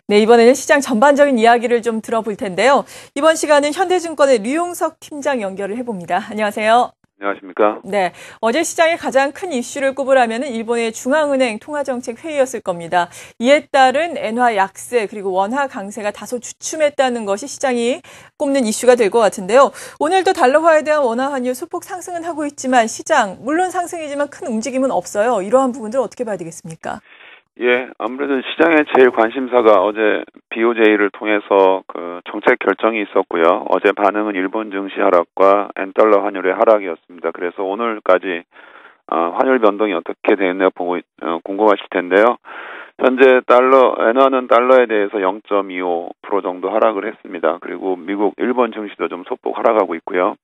네, 이번에는 시장 전반적인 이야기를 좀 들어볼 텐데요. 이번 시간은 현대증권의 류용석 팀장 연결을 해봅니다. 안녕하세요. 안녕하십니까? 네, 어제 시장의 가장 큰 이슈를 꼽으라면 일본의 중앙은행 통화정책 회의였을 겁니다. 이에 따른 엔화 약세 그리고 원화 강세가 다소 주춤했다는 것이 시장이 꼽는 이슈가 될 것 같은데요. 오늘도 달러화에 대한 원화 환율 소폭 상승은 하고 있지만 시장 물론 상승이지만 큰 움직임은 없어요. 이러한 부분들 어떻게 봐야 되겠습니까? 예, 아무래도 시장의 제일 관심사가 어제 BOJ를 통해서 그 정책 결정이 있었고요. 어제 반응은 일본 증시 하락과 엔달러 환율의 하락이었습니다. 그래서 오늘까지 환율 변동이 어떻게 되느냐 보고 궁금하실 텐데요. 현재 엔화는 달러에 대해서 0.25% 정도 하락을 했습니다. 그리고 미국, 일본 증시도 좀 소폭 하락하고 있고요.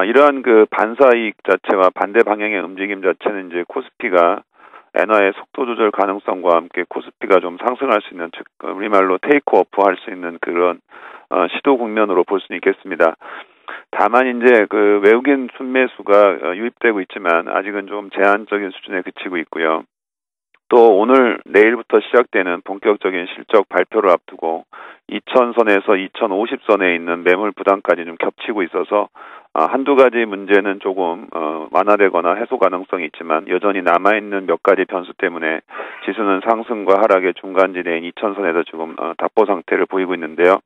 이러한 그 반사이익 자체와 반대 방향의 움직임 자체는 이제 코스피가 엔화의 속도 조절 가능성과 함께 코스피가 좀 상승할 수 있는, 즉 우리말로 테이크오프 할 수 있는 그런 시도 국면으로 볼 수는 있겠습니다. 다만 이제 그 외국인 순매수가 유입되고 있지만 아직은 좀 제한적인 수준에 그치고 있고요. 또 오늘 내일부터 시작되는 본격적인 실적 발표를 앞두고 2000선에서 2050선에 있는 매물 부담까지 좀 겹치고 있어서 한두 가지 문제는 조금 완화되거나 해소 가능성이 있지만 여전히 남아있는 몇 가지 변수 때문에 지수는 상승과 하락의 중간지대인 2000선에서 지금 답보 상태를 보이고 있는데요.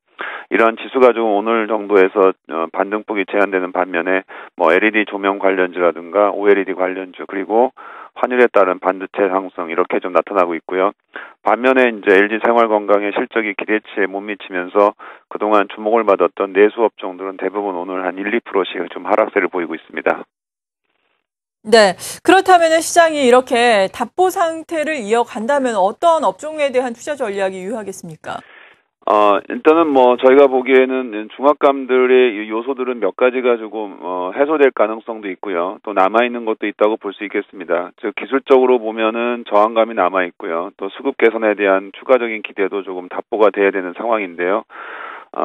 이러한 지수가 좀 오늘 정도에서 반등폭이 제한되는 반면에 LED 조명 관련주라든가 OLED 관련주 그리고 환율에 따른 반도체 상승 이렇게 좀 나타나고 있고요. 반면에 이제 LG 생활건강의 실적이 기대치에 못 미치면서 그동안 주목을 받았던 내수업종들은 대부분 오늘 한 1, 2%씩 좀 하락세를 보이고 있습니다. 네, 그렇다면 시장이 이렇게 답보 상태를 이어간다면 어떤 업종에 대한 투자 전략이 유효하겠습니까? 일단은 저희가 보기에는 중압감들의 요소들은 몇 가지가 조금 해소될 가능성도 있고요. 또 남아있는 것도 있다고 볼 수 있겠습니다. 즉 기술적으로 보면은 저항감이 남아있고요. 또 수급 개선에 대한 추가적인 기대도 조금 답보가 돼야 되는 상황인데요.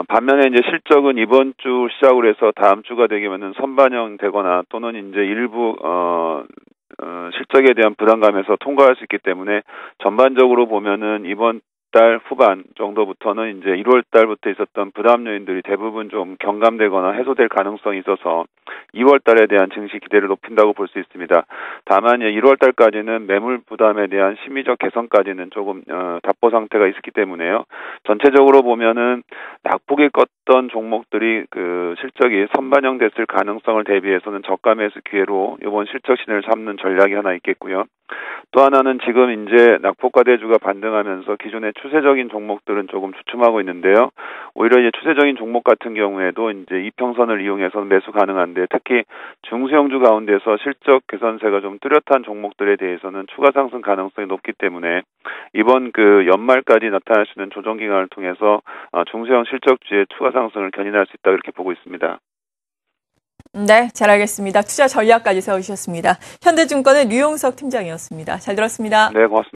반면에 이제 실적은 이번 주 시작으로 해서 다음 주가 되면은 선반영되거나 또는 이제 일부 실적에 대한 부담감에서 통과할 수 있기 때문에 전반적으로 보면은 이번 달 후반 정도부터는 이제 1월 달부터 있었던 부담 요인들이 대부분 좀 경감되거나 해소될 가능성이 있어서 2월 달에 대한 증시 기대를 높인다고 볼 수 있습니다. 다만 1월 달까지는 매물 부담에 대한 심리적 개선까지는 조금 답보 상태가 있었기 때문에요. 전체적으로 보면은 낙폭이 껐던 종목들이 그 실적이 선반영됐을 가능성을 대비해서는 저가 매수 기회로 이번 실적 신을 삼는 전략이 하나 있겠고요. 또 하나는 지금 이제 낙폭과대주가 반등하면서 기존의 추세적인 종목들은 조금 주춤하고 있는데요. 오히려 이제 추세적인 종목 같은 경우에도 이제 이평선을 이용해서 매수 가능한데 특히 중소형주 가운데서 실적 개선세가 좀 뚜렷한 종목들에 대해서는 추가 상승 가능성이 높기 때문에 이번 그 연말까지 나타날 수 있는 조정 기간을 통해서 중소형 실적주의 추가 상승을 견인할 수 있다 이렇게 보고 있습니다. 네, 잘 알겠습니다. 투자 전략까지 세워주셨습니다. 현대증권의 류용석 팀장이었습니다. 잘 들었습니다. 네, 고맙습니다.